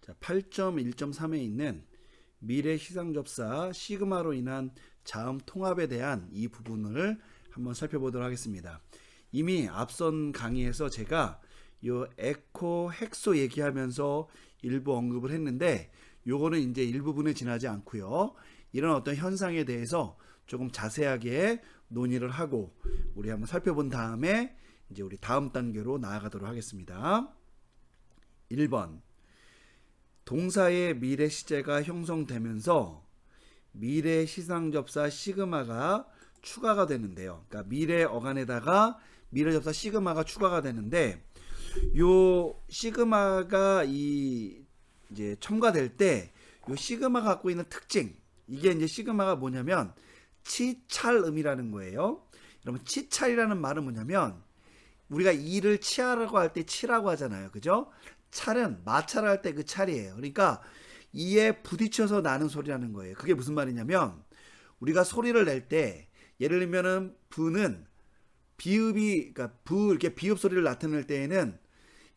자, 8.1.3에 있는 미래 시상접사 시그마로 인한 자음 통합에 대한 이 부분을 한번 살펴보도록 하겠습니다. 이미 앞선 강의에서 제가 요 에코 헥소 얘기하면서 일부 언급을 했는데, 요거는 이제 일부분에 지나지 않고요. 이런 어떤 현상에 대해서 조금 자세하게 논의를 하고 우리 한번 살펴본 다음에 이제 우리 다음 단계로 나아가도록 하겠습니다. 1번, 동사의 미래 시제가 형성되면서 미래 시상접사 시그마가 추가가 되는데요. 그러니까 미래 어간에다가 미래 접사 시그마가 추가가 되는데, 요 시그마가 이제 첨가될 때 요 시그마가 갖고 있는 특징, 이게 이제 시그마가 뭐냐면 치찰음이라는 거예요. 여러분, 치찰이라는 말은 뭐냐면 우리가 이를 치하라고 할 때 치라고 하잖아요. 그죠? 찰은 마찰을 할 때 그 찰이에요. 그러니까 이에 부딪혀서 나는 소리라는 거예요. 그게 무슨 말이냐면, 우리가 소리를 낼 때 예를 들면은 부는 비읍이, 그러니까 부 이렇게 비읍 소리를 나타낼 때에는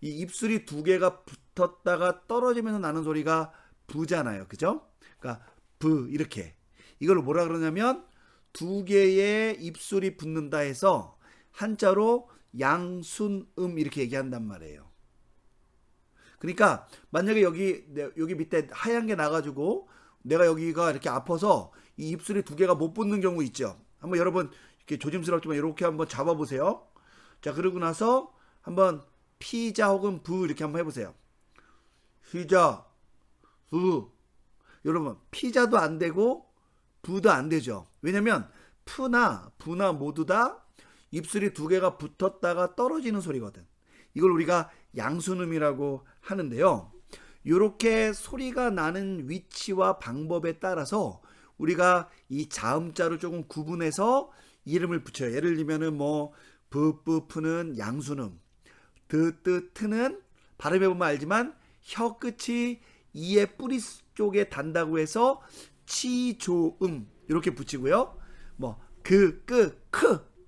이 입술이 두 개가 붙었다가 떨어지면서 나는 소리가 부잖아요. 그죠? 그러니까 부 이렇게, 이걸 뭐라 그러냐면 두 개의 입술이 붙는다 해서 한자로 양순음 이렇게 얘기한단 말이에요. 그러니까 만약에 여기 밑에 하얀 게 나가지고 내가 여기가 이렇게 아파서 이 입술이 두 개가 못 붙는 경우 있죠. 한번 여러분 이렇게 조심스럽지만 이렇게 한번 잡아보세요. 자, 그러고 나서 한번 피자 혹은 부 이렇게 한번 해보세요. 피자, 부. 여러분, 피자도 안 되고 부도 안 되죠. 왜냐면 푸나 부나 모두 다 입술이 두 개가 붙었다가 떨어지는 소리거든. 이걸 우리가 양순음이라고 하는데요. 이렇게 소리가 나는 위치와 방법에 따라서 우리가 이 자음자를 조금 구분해서 이름을 붙여요. 예를 들면은 뭐 부뿌푸는 양순음, 드뜨트는 발음해보면 알지만 혀 끝이 이의 뿌리 쪽에 단다고 해서 치조음 이렇게 붙이고요. 뭐 크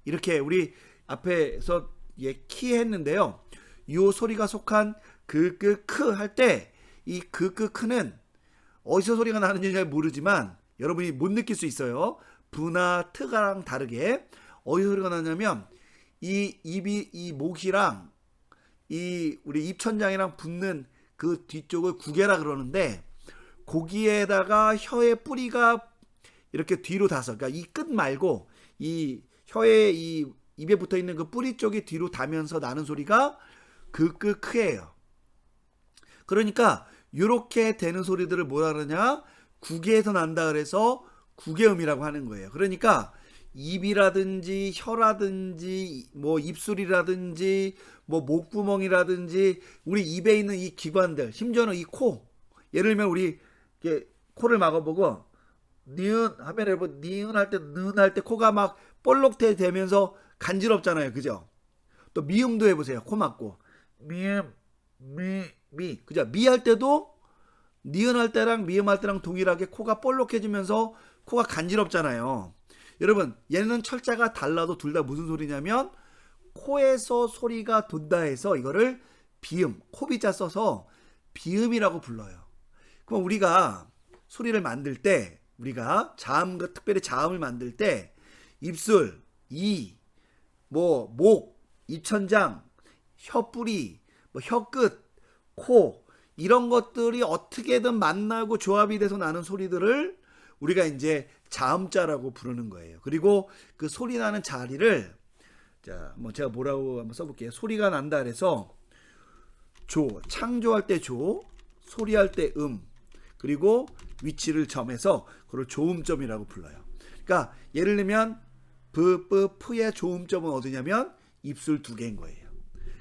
이렇게 우리 앞에서 키 했는데요. 요 소리가 속한 크 할 때 이 크는 어디서 소리가 나는지 잘 모르지만 여러분이 못 느낄 수 있어요. 부나 트가랑 다르게 어디서 소리가 나냐면 이 목이랑 이 우리 입천장이랑 붙는 그 뒤쪽을 구개라 그러는데, 고기에다가 혀의 뿌리가 이렇게 뒤로 닿아서, 그러니까 이 끝 말고 이 혀의 이 입에 붙어 있는 그 뿌리 쪽이 뒤로 닿으면서 나는 소리가 크예요. 그러니까 이렇게 되는 소리들을 뭐라 그러냐, 구개에서 난다 그래서 구개음이라고 하는 거예요. 그러니까 입이라든지 혀라든지 뭐 입술이라든지 뭐 목구멍이라든지 우리 입에 있는 이 기관들, 심지어는 이 코, 예를 들면 우리 이렇게 코를 막아보고 니은 하면 여러분, 니은 할 때 는 할 때 코가 막 볼록대 되면서 간지럽잖아요. 그죠? 또 미음도 해보세요. 코 막고 미음 미 그죠? 미 할 때도 니은 할 때랑 미음 할 때랑 동일하게 코가 볼록해지면서 코가 간지럽잖아요. 여러분, 얘는 철자가 달라도 둘 다 무슨 소리냐면 코에서 소리가 돈다 해서 이거를 비음, 코비자 써서 비음이라고 불러요. 그럼 우리가 소리를 만들 때, 우리가 자음, 특별히 자음을 만들 때 입술, 뭐 목, 입천장, 혀뿌리, 뭐 혀끝, 코, 이런 것들이 어떻게든 만나고 조합이 돼서 나는 소리들을 우리가 이제 자음자라고 부르는 거예요. 그리고 그 소리 나는 자리를, 자, 뭐 제가 뭐라고 한번 써볼게요. 소리가 난다 그래서 창조할 때 소리할 때 그리고 위치를 점해서 그걸 조음점이라고 불러요. 그러니까 예를 들면 푸의 조음점은 어디냐면 입술 두 개인 거예요.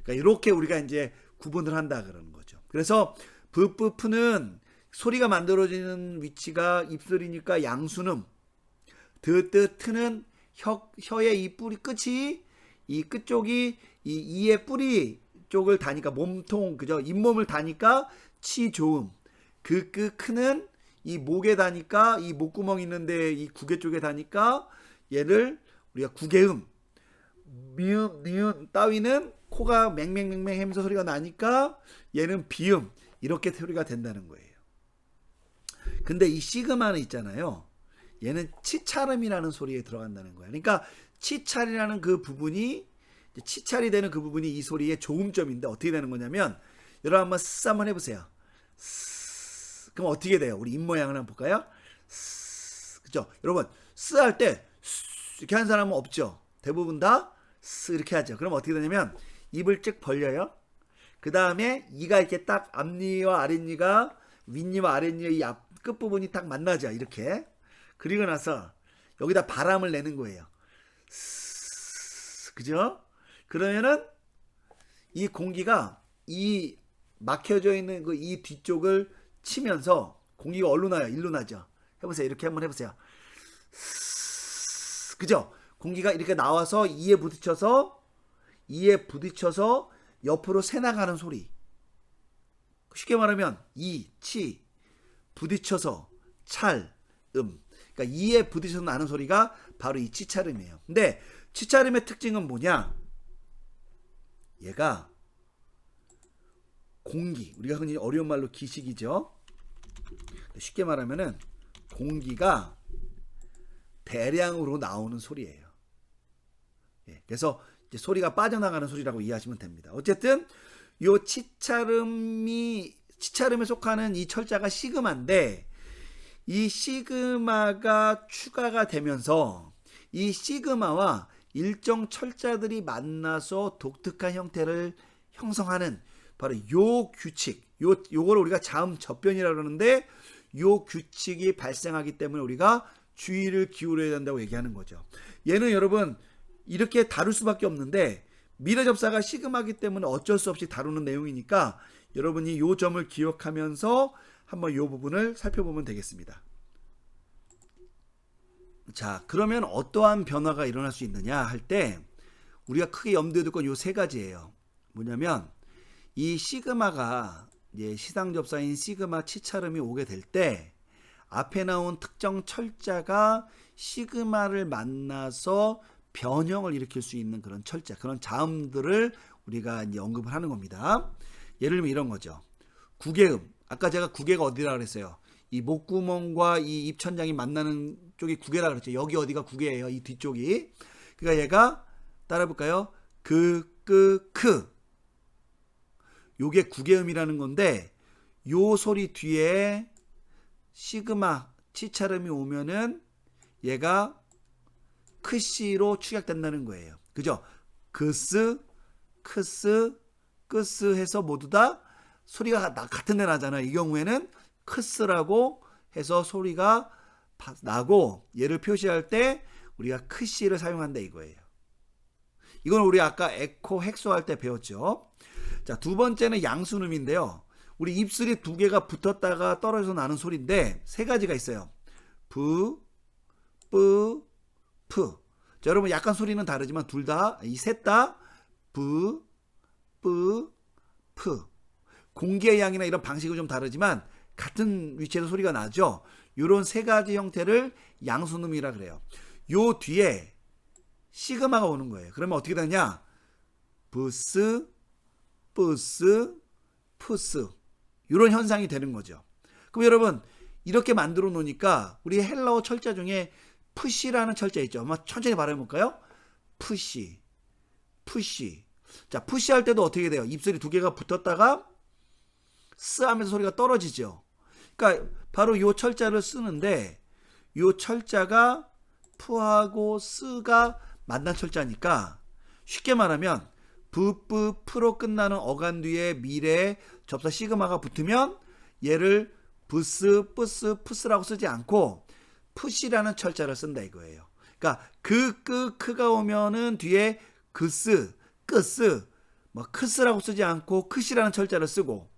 그러니까 이렇게 우리가 이제 구분을 한다 그러는 거죠. 그래서 푸는 소리가 만들어지는 위치가 입술이니까 양순음, 트는 혀의 이 뿌리 끝이, 이 끝쪽이 이 이의 뿌리 쪽을 다니까 몸통, 그죠? 잇몸을 다니까 치조음, 크는 이 목에 다니까, 이 목구멍 있는데 이 구개 쪽에 다니까 얘를 우리가 구개음, 미음, 니은 따위는 코가 맹맹맹맹 하면서 소리가 나니까 얘는 비음, 이렇게 소리가 된다는 거예요. 근데 이 시그마는 있잖아요. 얘는 치차름이라는 소리에 들어간다는 거야. 그러니까 치찰이라는 그 부분이 치찰이 되는 그 부분이 이 소리의 조음점인데 어떻게 되는 거냐면 여러분 한번 쓰 한번 해보세요. 쓰. 그럼 어떻게 돼요? 우리 입 모양을 한번 볼까요? 쓰. 그죠? 여러분 쓰 할 때 이렇게 하는 사람은 없죠. 대부분 다 쓰 이렇게 하죠. 그럼 어떻게 되냐면 입을 쭉 벌려요. 그 다음에 이가 이렇게 딱 앞니와 아랫니가 윗니와 아랫니의 이 앞 끝부분이 딱 만나죠. 이렇게. 그리고 나서 여기다 바람을 내는 거예요. 그죠? 그러면은 이 공기가 이 막혀져 있는 그 이 뒤쪽을 치면서 공기가 어디로 나요? 일로 나죠. 해보세요. 이렇게 한번 해보세요. 그죠? 공기가 이렇게 나와서 이에 부딪혀서 옆으로 새 나가는 소리. 쉽게 말하면 이, 치, 부딪혀서 찰, 그러니까 이에 부딪혀서 나는 소리가 바로 이 치찰음이에요. 근데 치찰음의 특징은 뭐냐? 얘가 공기, 우리가 흔히 어려운 말로 기식이죠. 쉽게 말하면은 공기가 대량으로 나오는 소리예요. 그래서 이제 소리가 빠져나가는 소리라고 이해하시면 됩니다. 어쨌든 요 치찰음에 속하는 이 철자가 시그마인데 이 시그마가 추가가 되면서 이 시그마와 일정 철자들이 만나서 독특한 형태를 형성하는 바로 요 규칙, 요걸 우리가 자음 접변이라고 그러는데 요 규칙이 발생하기 때문에 우리가 주의를 기울여야 된다고 얘기하는 거죠. 얘는 여러분 이렇게 다룰 수밖에 없는데 미래접사가 시그마기 때문에 어쩔 수 없이 다루는 내용이니까 여러분이 요 점을 기억하면서 한번 요 부분을 살펴보면 되겠습니다. 자, 그러면 어떠한 변화가 일어날 수 있느냐 할 때 우리가 크게 염두에 둘 건 요 세 가지예요. 뭐냐면 이 시그마가 이제 시상접사인 시그마 치찰음이 오게 될 때 앞에 나온 특정 철자가 시그마를 만나서 변형을 일으킬 수 있는 그런 철자, 그런 자음들을 우리가 이제 언급을 하는 겁니다. 예를 들면 이런 거죠. 구개음. 아까 제가 구개가 어디라 그랬어요? 이 목구멍과 이 입천장이 만나는 쪽이 구개라 그랬죠. 여기 어디가 구개예요? 이 뒤쪽이. 그러니까 얘가 따라볼까요? 크. 요게 구개음이라는 건데 요 소리 뒤에 시그마 치찰음이 오면은 얘가 크시로 축약된다는 거예요. 그죠? 크스, 크스, 끄스 해서 모두 다 소리가 같은 데 나잖아요. 이 경우에는 크스라고 해서 소리가 나고 얘를 표시할 때 우리가 크시를 사용한다 이거예요. 이건 우리 아까 에코 헥소 할 때 배웠죠. 자, 두 번째는 양순음인데요. 우리 입술이 두 개가 붙었다가 떨어져서 나는 소리인데 세 가지가 있어요. 부, 뿌, 프. 자, 여러분 약간 소리는 다르지만 둘 다 이 셋 다 부, 뿌, 프. 공기의 양이나 이런 방식은 좀 다르지만 같은 위치에서 소리가 나죠. 이런 세 가지 형태를 양순음이라 그래요. 요 뒤에 시그마가 오는 거예요. 그러면 어떻게 되냐? 부스, 뿌스, 푸스. 이런 현상이 되는 거죠. 그럼 여러분 이렇게 만들어 놓으니까 우리 헬라어 철자 중에 푸시라는 철자 있죠. 한번 천천히 발음해 볼까요? 푸시. 자, 푸시 할 때도 어떻게 돼요? 입술이 두 개가 붙었다가 쓰 하면서 소리가 떨어지죠. 그러니까 바로 요 철자를 쓰는데 요 철자가 푸하고 쓰가 만난 철자니까 쉽게 말하면 프로 끝나는 어간 뒤에 미래 접사 시그마가 붙으면 얘를 부스, 뿌스, 푸스라고 쓰지 않고 푸시라는 철자를 쓴다 이거예요. 그러니까 크가 오면은 뒤에 그스, 끄스, 크스라고 쓰지 않고 크시라는 철자를 쓰고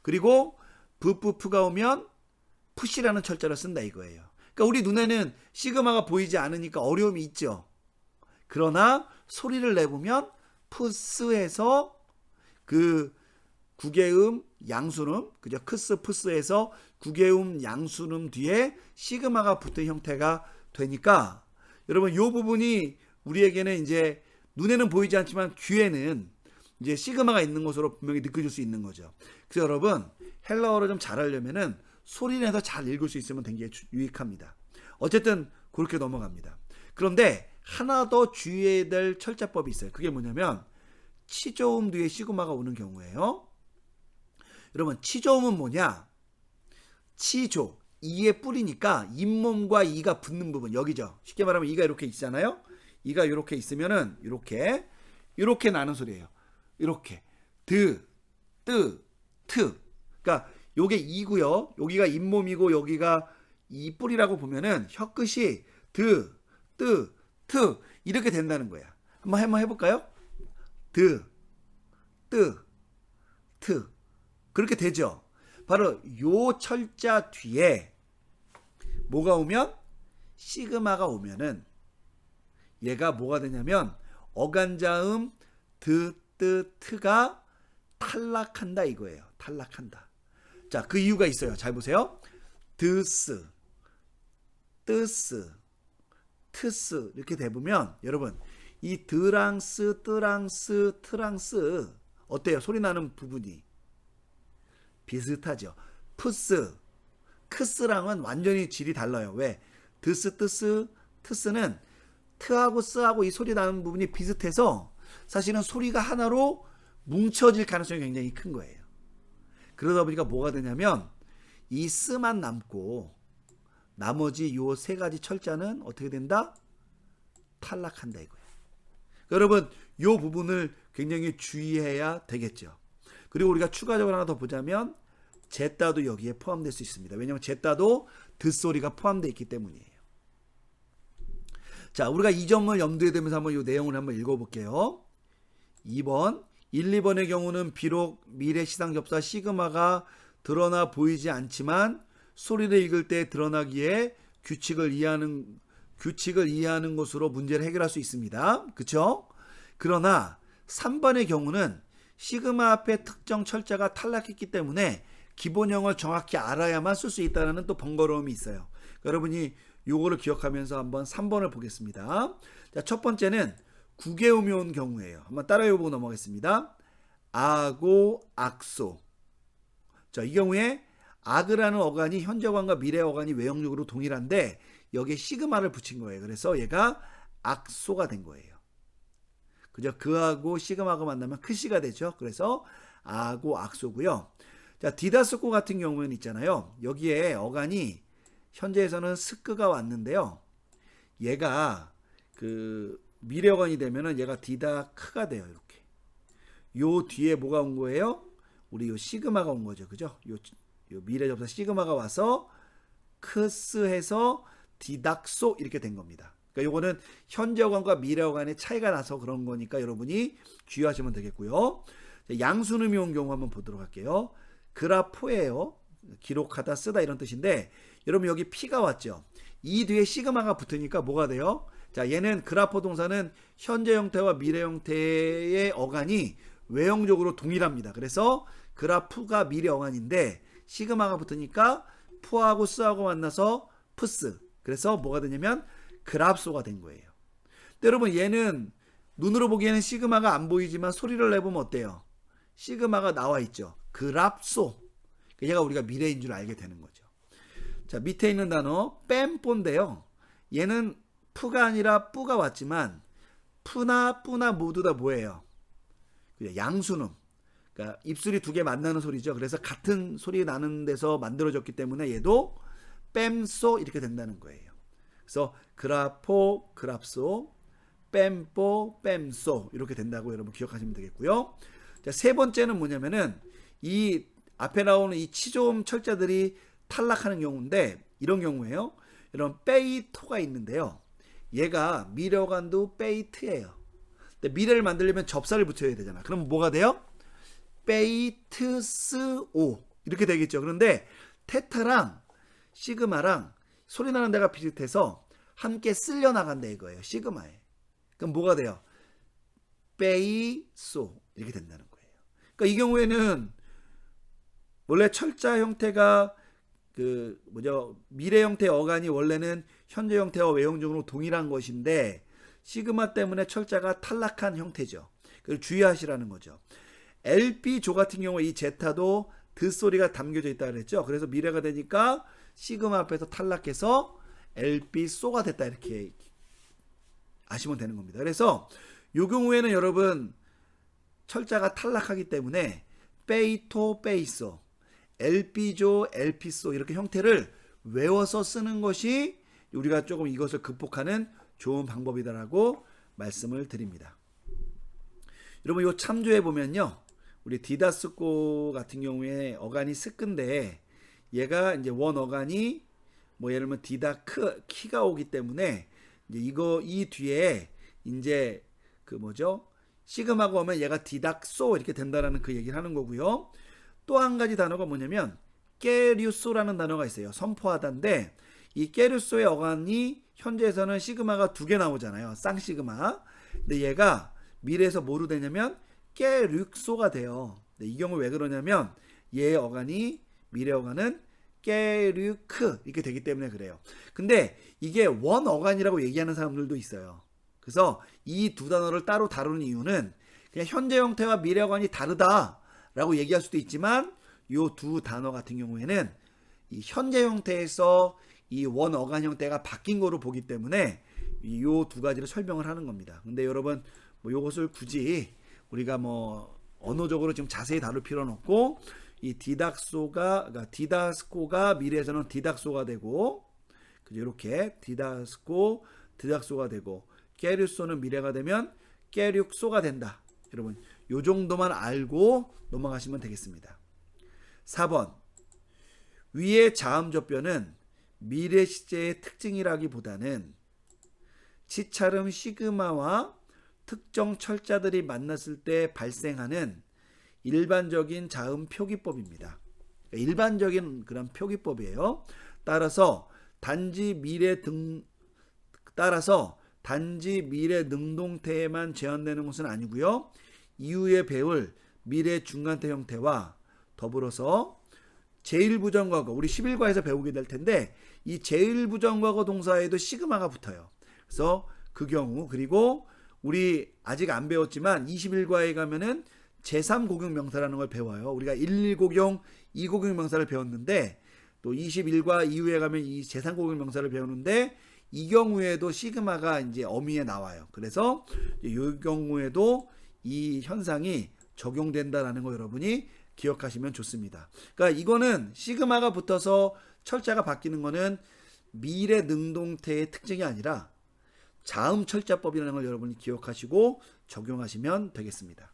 그리고 푸가 오면 푸시라는 철자를 쓴다 이거예요. 그러니까 우리 눈에는 시그마가 보이지 않으니까 어려움이 있죠. 그러나 소리를 내보면 푸스에서 그 구개음 양순음, 그죠? 크스 푸스에서 구개음 양순음 뒤에 시그마가 붙은 형태가 되니까 여러분 이 부분이 우리에게는 이제 눈에는 보이지 않지만 귀에는 이제 시그마가 있는 것으로 분명히 느껴질 수 있는 거죠. 그래서 여러분 헬라어를 좀 잘하려면은 소리 내서 잘 읽을 수 있으면 되게 유익합니다. 어쨌든 그렇게 넘어갑니다. 그런데 하나 더 주의해야 될 철자법이 있어요. 그게 뭐냐면 치조음 뒤에 시그마가 오는 경우에요. 여러분 치조음은 뭐냐? 치조, 이의 뿌리니까 잇몸과 이가 붙는 부분 여기죠. 쉽게 말하면 이가 이렇게 있잖아요. 이가 이렇게 있으면은 이렇게 나는 소리예요. 이렇게 드, 뜨, 트. 그러니까 요게 이고요. 여기가 잇몸이고 여기가 이 뿌리라고 보면은 혀 끝이 드, 뜨, 트 이렇게 된다는 거야. 한번 해볼까요? 드, 뜨, 트 그렇게 되죠. 바로 요 철자 뒤에 뭐가 오면 시그마가 오면은 얘가 뭐가 되냐면 어간자음 드, 뜨, 트가 탈락한다 이거예요. 탈락한다. 자, 그 이유가 있어요. 잘 보세요. 드스, 뜨스, 트스 이렇게 대보면 여러분 이 드랑스, 뜨랑스, 트랑스 어때요? 소리 나는 부분이 비슷하죠. 푸스, 크스랑은 완전히 질이 달라요. 왜? 드스, 뜨스, 트스는 트하고 스하고 이 소리 나는 부분이 비슷해서 사실은 소리가 하나로 뭉쳐질 가능성이 굉장히 큰 거예요. 그러다 보니까 뭐가 되냐면 이 스만 남고 나머지 요 세 가지 철자는 어떻게 된다? 탈락한다 이거예요. 여러분 요 부분을 굉장히 주의해야 되겠죠. 그리고 우리가 추가적으로 하나 더 보자면 제따도 여기에 포함될 수 있습니다. 왜냐하면 제따도 듣소리가 포함되어 있기 때문이에요. 자, 우리가 이 점을 염두에 두면서 한번 이 내용을 한번 읽어볼게요. 2번 1, 2번의 경우는 비록 미래 시상 접사 시그마가 드러나 보이지 않지만 소리를 읽을 때 드러나기에 규칙을 이해하는 것으로 문제를 해결할 수 있습니다. 그렇죠? 그러나 3번의 경우는 시그마 앞에 특정 철자가 탈락했기 때문에 기본형을 정확히 알아야만 쓸 수 있다는 또 번거로움이 있어요. 여러분이 요거를 기억하면서 한번 3번을 보겠습니다. 자, 첫 번째는 국외음이 온 경우예요. 한번 따라해보고 넘어가겠습니다. 아고, 악소. 자, 이 경우에 아그라는 어간이 현재 어간과 미래 어간이 외형적으로 동일한데 여기에 시그마를 붙인 거예요. 그래서 얘가 악소가 된 거예요. 그죠? 그하고 시그마가 만나면 크시가 되죠. 그래서 아고, 악소고요. 자, 디다스코 같은 경우는 있잖아요. 여기에 어간이 현재에서는 스크가 왔는데요. 얘가 그 미래 어간이 되면은 얘가 디다크가 돼요. 이렇게. 요 뒤에 뭐가 온 거예요? 우리 요 시그마가 온 거죠. 그죠? 요 미래 접사 시그마가 와서 크스해서 디닥소 이렇게 된 겁니다. 그러니까 요거는 현재 어간과 미래 어간의 차이가 나서 그런 거니까 여러분이 주의하시면 되겠고요. 양순음이 온 경우 한번 보도록 할게요. 그라포예요. 기록하다, 쓰다 이런 뜻인데 여러분 여기 P가 왔죠. 이 뒤에 시그마가 붙으니까 뭐가 돼요? 자, 얘는 그라포 동사는 현재 형태와 미래 형태의 어간이 외형적으로 동일합니다. 그래서 그라프가 미래 어간인데 시그마가 붙으니까 푸하고 스하고 만나서 푸스. 그래서 뭐가 되냐면 그랍소가 된 거예요. 근데 여러분 얘는 눈으로 보기에는 시그마가 안 보이지만 소리를 내보면 어때요? 시그마가 나와 있죠. 그랍소. 얘가 우리가 미래인 줄 알게 되는 거죠. 자, 밑에 있는 단어 뺨뽀인데요. 얘는 푸가 아니라 뿌가 왔지만 푸나 뿌나 모두 다 뭐예요? 양순음. 그러니까 입술이 두 개 만나는 소리죠. 그래서 같은 소리 나는 데서 만들어졌기 때문에 얘도 뺨소 이렇게 된다는 거예요. 그래서 그라포, 그랍소, 뺨뽀, 뺨소 이렇게 된다고 여러분 기억하시면 되겠고요. 자, 세 번째는 뭐냐면은 이 앞에 나오는 이 치조음 철자들이 탈락하는 경우인데 이런 경우에요. 이런 페이토가 있는데요. 얘가 미래어간도 페이트예요. 근데 미래를 만들려면 접사를 붙여야 되잖아. 그럼 뭐가 돼요? 페이트스오 이렇게 되겠죠. 그런데 테타랑 시그마랑 소리 나는 데가 비슷해서 함께 쓸려 나간다 이거예요. 시그마에. 그럼 뭐가 돼요? 페이소 이렇게 된다는 거예요. 그러니까 이 경우에는 원래 철자 형태가 미래 형태 어간이 원래는 현재 형태와 외형적으로 동일한 것인데 시그마 때문에 철자가 탈락한 형태죠. 그걸 주의하시라는 거죠. LP조 같은 경우 이 제타도 소리가 담겨져 있다 그랬죠. 그래서 미래가 되니까 시그마 앞에서 탈락해서 LP소가 됐다 이렇게 아시면 되는 겁니다. 그래서 이 경우에는 여러분 철자가 탈락하기 때문에 페이토 페이소, LP조 LP소 이렇게 형태를 외워서 쓰는 것이 우리가 조금 이것을 극복하는 좋은 방법이다라고 말씀을 드립니다. 여러분 이 참조해 보면요, 우리 디다스코 같은 경우에 어간이 스끈데 얘가 이제 원 어간이 뭐 예를 들면 디다 키가 오기 때문에 이제 이 뒤에 이제 그 뭐죠, 시그마가 오면 얘가 디닥소 이렇게 된다라는 그 얘기를 하는 거고요. 또 한 가지 단어가 뭐냐면 깨류소라는 단어가 있어요. 선포하다인데 이 깨류소의 어간이 현재에서는 시그마가 2개 나오잖아요. 쌍시그마. 근데 얘가 미래에서 뭐로 되냐면 깨륙소가 돼요. 이 경우 왜 그러냐면 얘의 어간이 미래 어간은 깨류크 이렇게 되기 때문에 그래요. 근데 이게 원 어간이라고 얘기하는 사람들도 있어요. 그래서 이 두 단어를 따로 다루는 이유는 그냥 현재 형태와 미래 어간이 다르다라고 얘기할 수도 있지만 이 두 단어 같은 경우에는 이 현재 형태에서 이 원 어간 형태가 바뀐 거로 보기 때문에 이 두 가지를 설명을 하는 겁니다. 근데 여러분 뭐 요것을 굳이 우리가 뭐 언어적으로 지금 자세히 다룰 필요는 없고 이 그러니까 디다스코가 미래에서는 디닥소가 되고 이렇게 디닥소가 되고 깨류소는 미래가 되면 깨륙소가 된다. 여러분 요 정도만 알고 넘어가시면 되겠습니다. 4번 위의 자음접변은 미래 시제의 특징이라기보다는 치차름 시그마와 특정 철자들이 만났을 때 발생하는 일반적인 자음 표기법입니다. 일반적인 그런 표기법이에요. 따라서 단지 미래 능동태에만 제한되는 것은 아니고요. 이후에 배울 미래 중간태 형태와 더불어서 제1부정과거, 우리 11과에서 배우게 될 텐데 이 제1부정과거 동사에도 시그마가 붙어요. 그래서 그 경우, 그리고 우리 아직 안 배웠지만 21과에 가면은 제3고경 명사라는 걸 배워요. 우리가 1고경, 2고경 명사를 배웠는데 또 21과 이후에 가면 이 제3고경 명사를 배우는데 이 경우에도 시그마가 이제 어미에 나와요. 그래서 이 경우에도 이 현상이 적용된다라는 거 여러분이 기억하시면 좋습니다. 그러니까 이거는 시그마가 붙어서 철자가 바뀌는 거는 미래 능동태의 특징이 아니라 자음 철자법이라는 걸 여러분이 기억하시고 적용하시면 되겠습니다.